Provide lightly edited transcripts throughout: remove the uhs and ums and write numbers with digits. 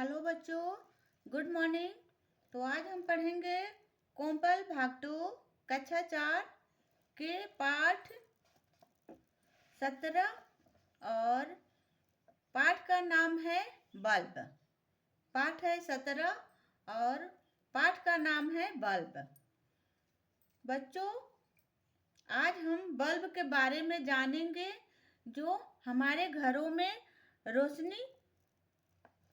Hello बच्चों, good morning. तो आज हम पढ़ेंगे कोम्पल भाग 2 कक्षा 4 के पाठ 17 और पाठ का नाम है बल्ब। पाठ है 17 और पाठ का नाम है बल्ब। बच्चों, आज हम बल्ब के बारे में जानेंगे जो हमारे घरों में रोशनी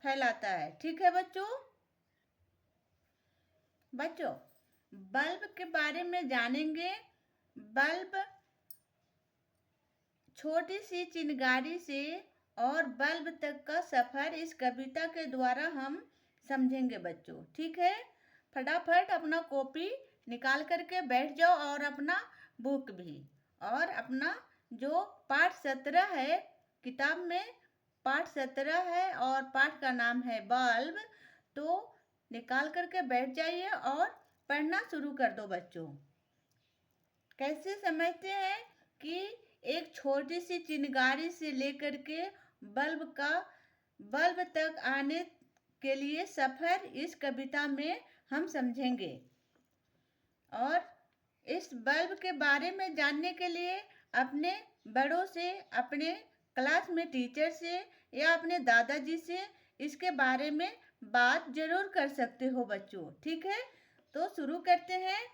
फैलाता है। ठीक है बच्चों? बल्ब के बारे में जानेंगे। बल्ब छोटी सी चिंगारी से और बल्ब तक का सफर इस कविता के द्वारा हम समझेंगे बच्चों। ठीक है, फटाफट अपना कॉपी निकाल करके बैठ जाओ और अपना बुक भी, और अपना जो पाठ 17 है, किताब में पाठ 17 है और पाठ का नाम है बल्ब, तो निकाल करके बैठ जाइए और पढ़ना शुरू कर दो बच्चों। कैसे समझते हैं कि एक छोटी सी चिंगारी से लेकर के बल्ब तक आने के लिए सफर इस कविता में हम समझेंगे। और इस बल्ब के बारे में जानने के लिए अपने बड़ों से, अपने क्लास में टीचर से या अपने दादाजी से इसके बारे में बात जरूर कर सकते हो बच्चों। ठीक है, तो शुरू करते हैं।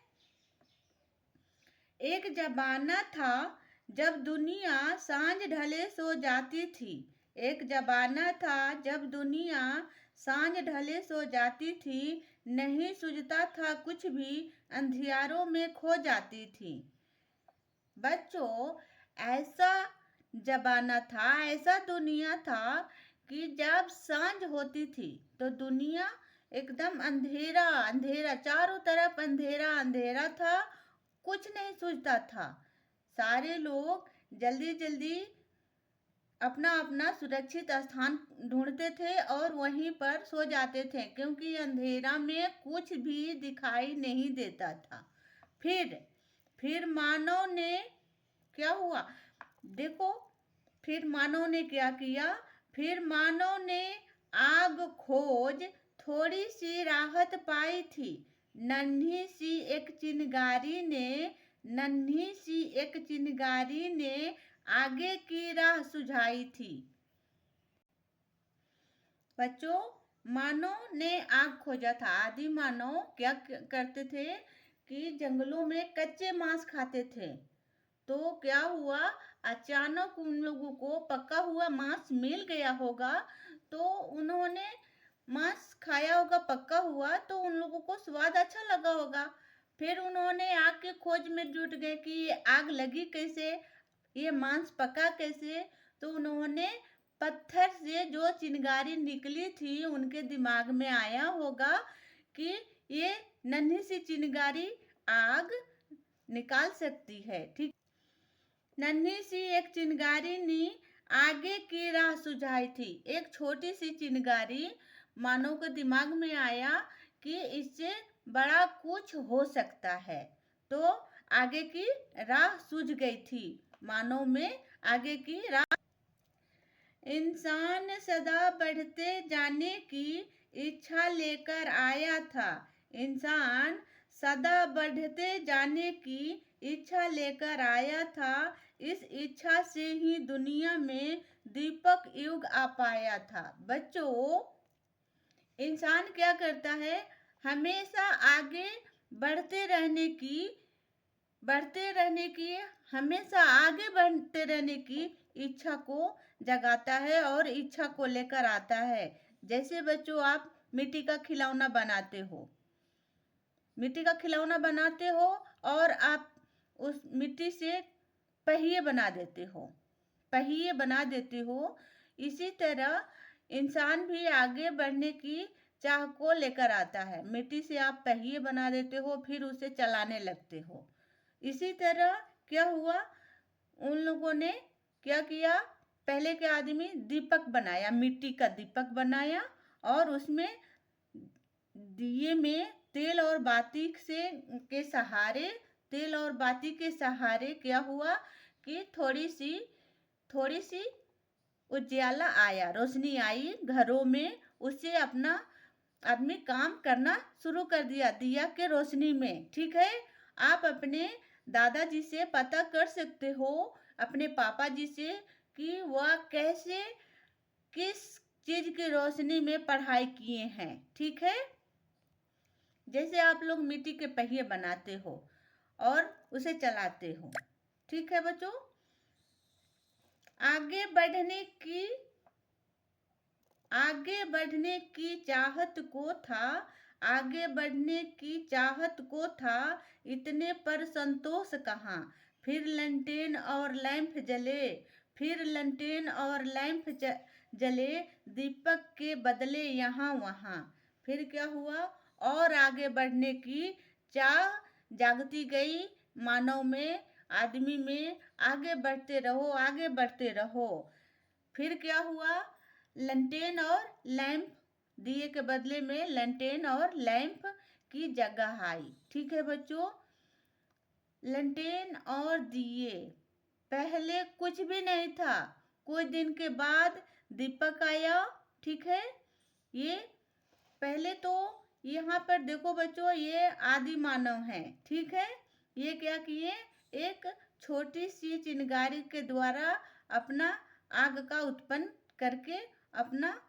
एक जमाना था जब दुनिया सांझ ढले सो जाती थी। एक जमाना था जब दुनिया सांझ ढले सो जाती थी, नहीं सूझता था कुछ भी, अंधियारों में खो जाती थी। बच्चों, ऐसा जमाना था, ऐसा दुनिया था कि जब सांझ होती थी तो दुनिया एकदम अंधेरा अंधेरा, चारों तरफ अंधेरा अंधेरा था, कुछ नहीं सूझता था। सारे लोग जल्दी जल्दी अपना अपना सुरक्षित स्थान ढूंढते थे और वहीं पर सो जाते थे, क्योंकि अंधेरा में कुछ भी दिखाई नहीं देता था। फिर मानव ने क्या हुआ, देखो, फिर मानव ने क्या किया। फिर मानव ने आग खोज थोड़ी सी राहत पाई थी। नन्ही सी एक चिनगारी ने आगे की राह सुझाई थी। बच्चों, मानव ने आग खोजा था। आदि मानव क्या करते थे कि जंगलों में कच्चे मांस खाते थे। तो क्या हुआ, अचानक उन लोगों को पका हुआ मांस मिल गया होगा, तो उन्होंने मांस खाया होगा पका हुआ, तो उन लोगों को स्वाद अच्छा लगा होगा। फिर उन्होंने आग की खोज में जुट गए कि ये आग लगी कैसे, ये मांस पका कैसे। तो उन्होंने पत्थर से जो चिंगारी निकली थी, उनके दिमाग में आया होगा कि ये नन्ही सी चिंगारी आग निकाल सकती है। ठीक, नन्ही सी एक चिंगारी ने आगे की राह सुझाई थी। एक छोटी सी चिंगारी मानव के दिमाग में आया कि इससे बड़ा कुछ हो सकता है, तो आगे की राह सूझ गई थी। मानव में आगे की राह। इंसान सदा बढ़ते जाने की इच्छा लेकर आया था। इंसान सदा बढ़ते जाने की इच्छा लेकर आया था। इस इच्छा से ही दुनिया में दीपक युग आ पाया था। बच्चों, इंसान क्या करता है, हमेशा आगे बढ़ते रहने की हमेशा आगे बढ़ते रहने की इच्छा को जगाता है और इच्छा को लेकर आता है। जैसे बच्चों, आप मिट्टी का खिलौना बनाते हो और आप उस मिट्टी से पहिए बना देते हो। इसी तरह इंसान भी आगे बढ़ने की चाह को लेकर आता है। मिट्टी से आप पहिए बना देते हो, फिर उसे चलाने लगते हो। इसी तरह क्या हुआ, उन लोगों ने क्या किया, पहले के आदमी दीपक बनाया, मिट्टी का दीपक बनाया और उसमें दिए में तेल और बाती के सहारे क्या हुआ कि थोड़ी सी उजाला आया, रोशनी आई घरों में, उससे अपना आदमी काम करना शुरू कर दिया दिया के रोशनी में। ठीक है, आप अपने दादाजी से पता कर सकते हो, अपने पापा जी से, कि वह कैसे किस चीज की रोशनी में पढ़ाई किए हैं। ठीक है, जैसे आप लोग मिट्टी के पहिए बनाते हो और उसे चलाते हो। ठीक है बच्चों, आगे बढ़ने की आगे बढ़ने की चाहत को था आगे बढ़ने की चाहत को था, इतने पर संतोष कहाँ। फिर लंटेन और लैंप जले फिर लंटेन और लैंप जले, दीपक के बदले यहाँ वहाँ। फिर क्या हुआ, और आगे बढ़ने की चाह जागती गई मानव में, आदमी में। आगे बढ़ते रहो, आगे बढ़ते रहो। फिर क्या हुआ, लंटेन और लैंप, दिए के बदले में लंटेन और लैंप की जगह आई। ठीक है बच्चों, लंटेन और दिए, पहले कुछ भी नहीं था, कुछ दिन के बाद दीपक आया। ठीक है, ये पहले तो यहाँ पर देखो बच्चों, ये आदि मानव हैं। ठीक है, ये क्या किए, एक छोटी सी चिंगारी के द्वारा अपना आग का उत्पन्न करके अपना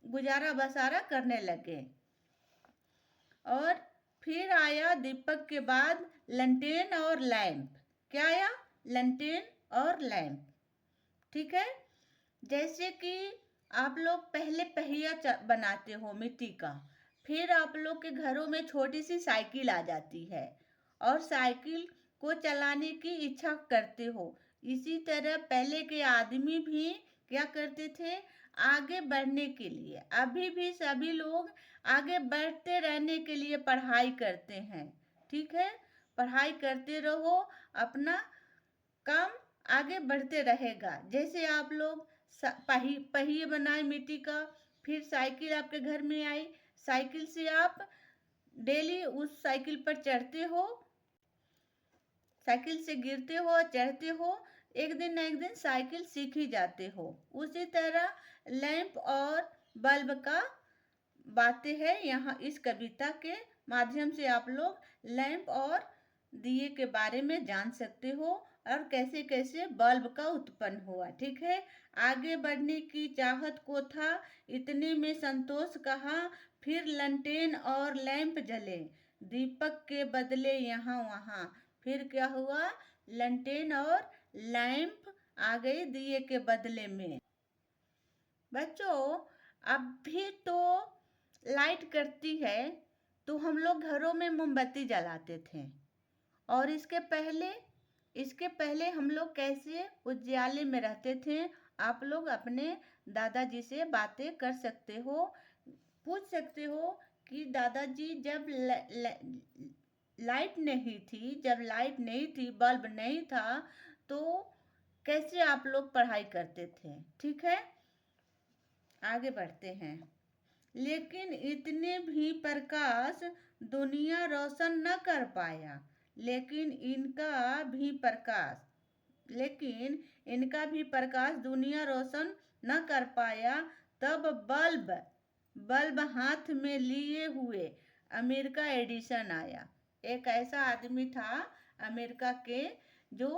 गुजारा बसारा करने लगे। और फिर आया दीपक के बाद लंटेन और लैंप। क्या आया, लंटेन और लैंप। ठीक है, जैसे कि आप लोग पहले पहिया बनाते हो मिट्टी का, फिर आप लोग के घरों में छोटी सी साइकिल आ जाती है और साइकिल को चलाने की इच्छा करते हो। इसी तरह पहले के आदमी भी क्या करते थे, आगे बढ़ने के लिए, अभी भी सभी लोग आगे बढ़ते रहने के लिए पढ़ाई करते हैं। ठीक है, पढ़ाई करते रहो, अपना काम आगे बढ़ते रहेगा। जैसे आप लोग पहिए बनाए मिट्टी का, फिर साइकिल आपके घर में आई, साइकिल से आप डेली उस साइकिल पर चढ़ते हो, साइकिल से गिरते हो, चढ़ते हो, एक दिन न एक दिन साइकिल सीख ही जाते हो। उसी तरह लैंप और बल्ब का बातें है यहाँ इस कविता के माध्यम से आप लोग लैंप और दिए के बारे में जान सकते हो और कैसे कैसे बल्ब का उत्पन्न हुआ। ठीक है, आगे बढ़ने की चाहत को था, इतने में संतोष कहा। फिर लंटेन और लैंप जले, दीपक के बदले यहाँ वहाँ। फिर क्या हुआ, लंटेन और लैंप आ गए दिए के बदले में। बच्चों, अब भी तो लाइट करती है, तो हम लोग घरों में मोमबत्ती जलाते थे। और इसके पहले हम लोग कैसे उजाले में रहते थे, आप लोग अपने दादाजी से बातें कर सकते हो, पूछ सकते हो कि दादाजी जब लाइट नहीं थी, बल्ब नहीं था, तो कैसे आप लोग पढ़ाई करते थे। ठीक है, आगे बढ़ते हैं। लेकिन इतने भी प्रकाश दुनिया रोशन न कर पाया, लेकिन इनका भी प्रकाश दुनिया रोशन न कर पाया। तब बल्ब हाथ में लिए हुए अमेरिका एडिसन आया। एक ऐसा आदमी था अमेरिका के जो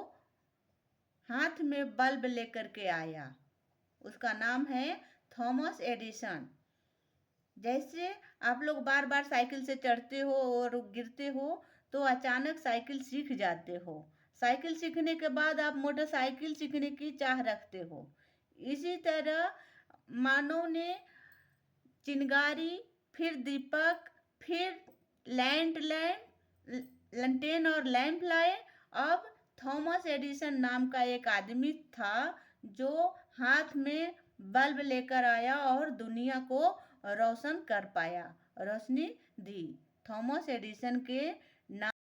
हाथ में बल्ब लेकर के आया, उसका नाम है थॉमस एडिसन। जैसे आप लोग बार बार साइकिल से चढ़ते हो और गिरते हो, तो अचानक साइकिल सीख जाते हो। साइकिल सीखने के बाद आप मोटरसाइकिल सीखने की चाह रखते हो। इसी तरह मानव ने चिंगारी, फिर दीपक, फिर लंटेन और लैंप लाए। अब थॉमस एडिसन नाम का एक आदमी था जो हाथ में बल्ब लेकर आया और दुनिया को रोशन कर पाया, रोशनी दी। थॉमस एडिसन के नाम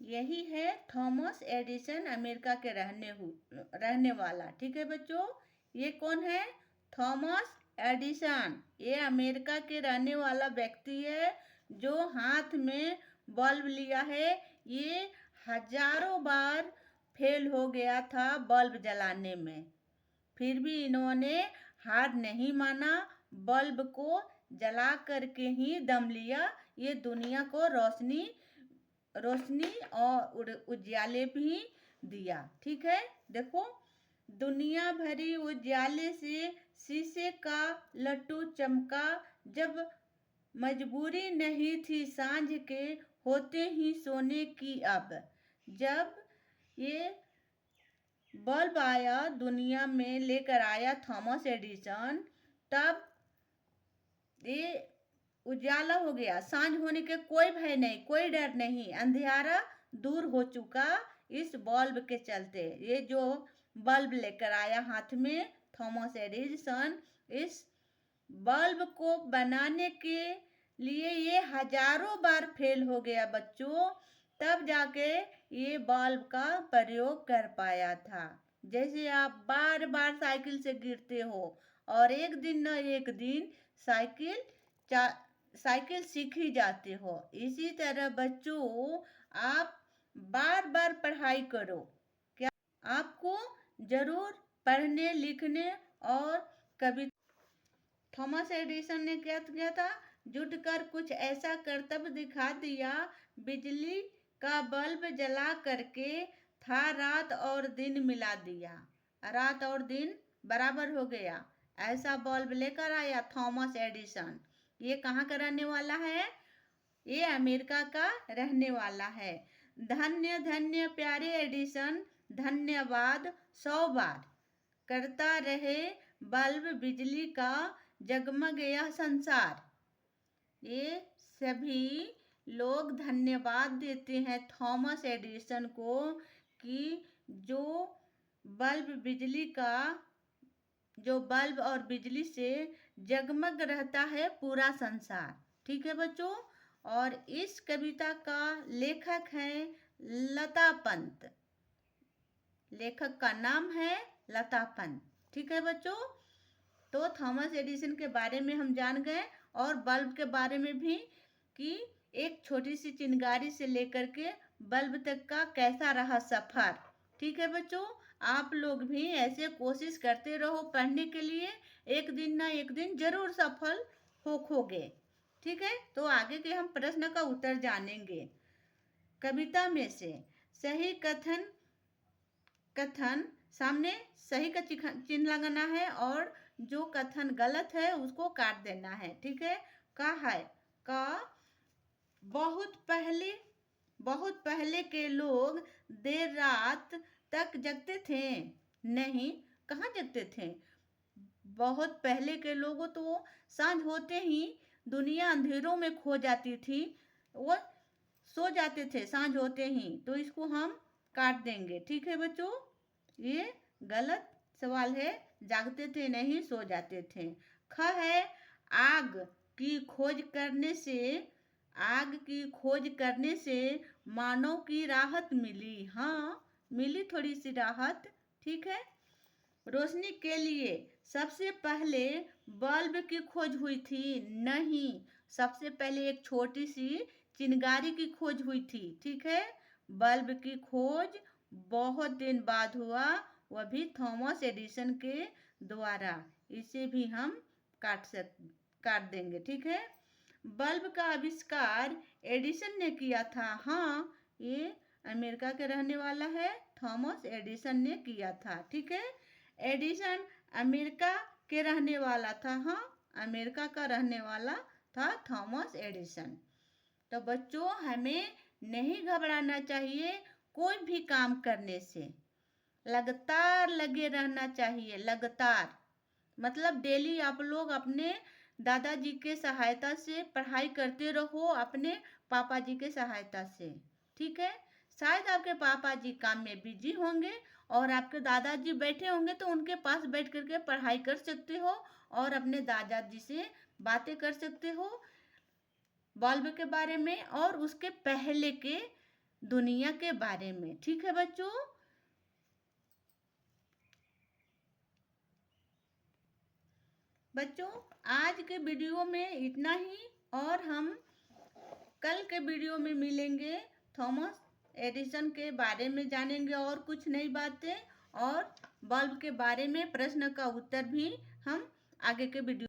यही है, थॉमस एडिसन अमेरिका के रहने वाला। ठीक है बच्चों, ये कौन है, थॉमस एडिसन। ये अमेरिका के रहने वाला व्यक्ति है जो हाथ में बल्ब लिया है। ये हजारों बार फेल हो गया था बल्ब जलाने में, फिर भी इन्होंने हार नहीं माना बल्ब को जला करके ही दम लिया। ये दुनिया को रोशनी और उजाले भी दिया। ठीक है, देखो, दुनिया भरी उजाले से शीशे का लट्टू चमका। जब मजबूरी नहीं थी सांझ के होते ही सोने की अब। जब ये बल्ब आया दुनिया में लेकर आया थॉमस एडिसन, तब ये उजाला हो गया। सांझ होने के कोई भय नहीं, कोई डर नहीं, अंधियारा दूर हो चुका इस बल्ब के चलते। ये जो बल्ब लेकर आया हाथ में थॉमस एडिसन, इस बल्ब को बनाने के लिए ये हजारों बार फेल हो गया बच्चों, तब जाके ये बल्ब का प्रयोग कर पाया था। जैसे आप बार बार साइकिल से गिरते हो और एक दिन न एक दिन साइकिल सीख ही जाते हो, इसी तरह बच्चों आप बार बार पढ़ाई करो। क्या आपको जरूर पढ़ने लिखने और कभी थॉमस एडिसन ने क्या किया था? जुटकर कुछ ऐसा करतब दिखा दिया। बिजली का बल्ब जला करके था रात और दिन मिला दिया। रात और दिन बराबर हो गया, ऐसा बल्ब लेकर आया थॉमस एडिसन। ये कहाँ का रहने वाला है? ये अमेरिका का रहने वाला है। धन्य धन्य प्यारे एडिसन, धन्यवाद 100 बार। करता रहे बल्ब बिजली का जगमग यह संसार। ये सभी लोग धन्यवाद देते हैं थॉमस एडिसन को कि जो बल्ब और बिजली से जगमग रहता है पूरा संसार। ठीक है बच्चों, और इस कविता का लेखक है लता पंत। लेखक का नाम है लता पंत। ठीक है बच्चों, तो थॉमस एडिसन के बारे में हम जान गए और बल्ब के बारे में भी कि एक छोटी सी चिंगारी से लेकर के बल्ब तक का कैसा रहा सफर। ठीक है बच्चों, आप लोग भी ऐसे कोशिश करते रहो पढ़ने के लिए, एक दिन ना एक दिन जरूर सफल होगे। ठीक है, तो आगे के हम प्रश्न का उत्तर जानेंगे। कविता में से सही कथन सामने सही का चिन्ह लगाना है और जो कथन गलत है उसको काट देना है। ठीक है, का बहुत पहले के लोग देर रात तक जगते थे। नहीं, कहाँ जगते थे? बहुत पहले के लोगों तो सांझ होते ही दुनिया अंधेरों में खो जाती थी, वो सो जाते थे सांझ होते ही, तो इसको हम काट देंगे। ठीक है बच्चों, ये गलत सवाल है, जागते थे नहीं, सो जाते थे। ख है आग की खोज करने से मानव की राहत मिली। हाँ, मिली थोड़ी सी राहत। ठीक है, रोशनी के लिए सबसे पहले बल्ब की खोज हुई थी। नहीं, सबसे पहले एक छोटी सी चिंगारी की खोज हुई थी। ठीक है, बल्ब की खोज बहुत दिन बाद हुआ, वह भी थॉमस एडिसन के द्वारा। इसे भी हम काट देंगे। ठीक है, बल्ब का आविष्कार एडिसन ने किया था। हाँ, ये अमेरिका के रहने वाला है, थॉमस एडिसन ने किया था। ठीक है, एडिसन अमेरिका के रहने वाला था। हाँ, अमेरिका का रहने वाला था थॉमस एडिसन। तो बच्चों, हमें नहीं घबराना चाहिए कोई भी काम करने से, लगातार लगे रहना चाहिए। लगातार मतलब डेली आप लोग अपने दादाजी के सहायता से पढ़ाई करते रहो, अपने पापा जी के सहायता से। ठीक है, शायद आपके पापा जी काम में बिजी होंगे और आपके दादाजी बैठे होंगे, तो उनके पास बैठ करके पढ़ाई कर सकते हो और अपने दादाजी से बातें कर सकते हो बल्ब के बारे में और उसके पहले के दुनिया के बारे में। ठीक है बच्चों, आज के वीडियो में इतना ही और हम कल के वीडियो में मिलेंगे। थॉमस एडिसन के बारे में जानेंगे और कुछ नई बातें, और बल्ब के बारे में प्रश्न का उत्तर भी हम आगे के वीडियो